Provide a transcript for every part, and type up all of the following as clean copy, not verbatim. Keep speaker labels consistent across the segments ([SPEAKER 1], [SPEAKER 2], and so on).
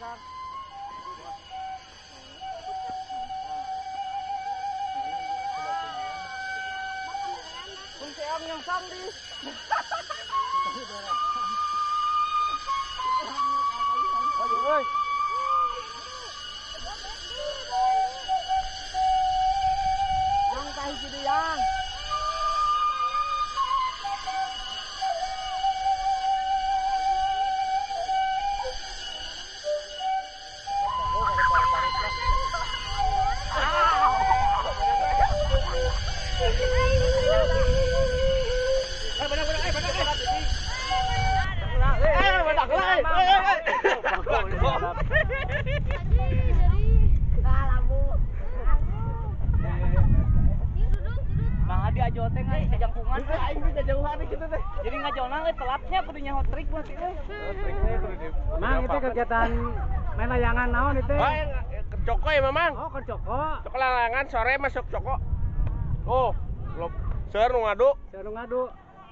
[SPEAKER 1] Kang. Kung si Ang yang sang di. Oi. Yang tahi gede yang.
[SPEAKER 2] Jadi ngajaunan telatnya kudunya hot trick berarti
[SPEAKER 1] Mang itu kegiatan main layangan naon itu?
[SPEAKER 3] Oh, Coko ya Mamang.
[SPEAKER 1] Oh, ke Joko.
[SPEAKER 3] Coko lalangan sore masuk Coko. Oh, lo seur nu ngadu.
[SPEAKER 1] Seru ngadu.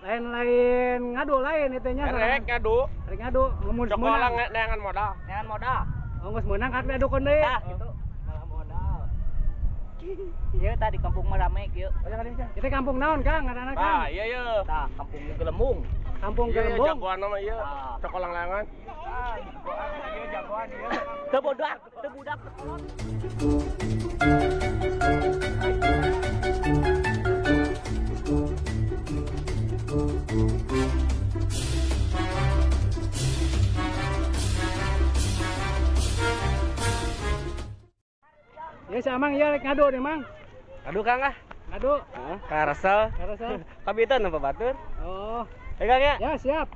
[SPEAKER 1] Lain-lain ngadu lain itunya.
[SPEAKER 3] Rek ngadu.
[SPEAKER 1] Rek ngadu, ngemun
[SPEAKER 3] Coko lang neangan modal.
[SPEAKER 2] jangan modal.
[SPEAKER 1] Oh, geus meunang kan adukun deui.
[SPEAKER 2] Nah, gitu. Malah modal. Ieu tadi kampung mah rame kieu.
[SPEAKER 1] Itu kampung naon, Kang? Ngaranna Kang?
[SPEAKER 3] Ah, iya iya.
[SPEAKER 2] Tah, kampung Gelembung.
[SPEAKER 1] Kampung
[SPEAKER 3] Iya,
[SPEAKER 1] Gelembung.
[SPEAKER 3] jagoan nama iya.
[SPEAKER 2] Ah.
[SPEAKER 3] Coko lalangan.
[SPEAKER 2] Teu budak, teu budak.
[SPEAKER 1] Ya si Amang ieu rek ngadu nih, Mang.
[SPEAKER 3] Aduh Kang ah.
[SPEAKER 1] Ngadu.
[SPEAKER 3] Karasel.
[SPEAKER 1] Karasa.
[SPEAKER 3] Kabitan apa batur?
[SPEAKER 1] Oh,
[SPEAKER 3] Eh Kang ya.
[SPEAKER 1] ya siap.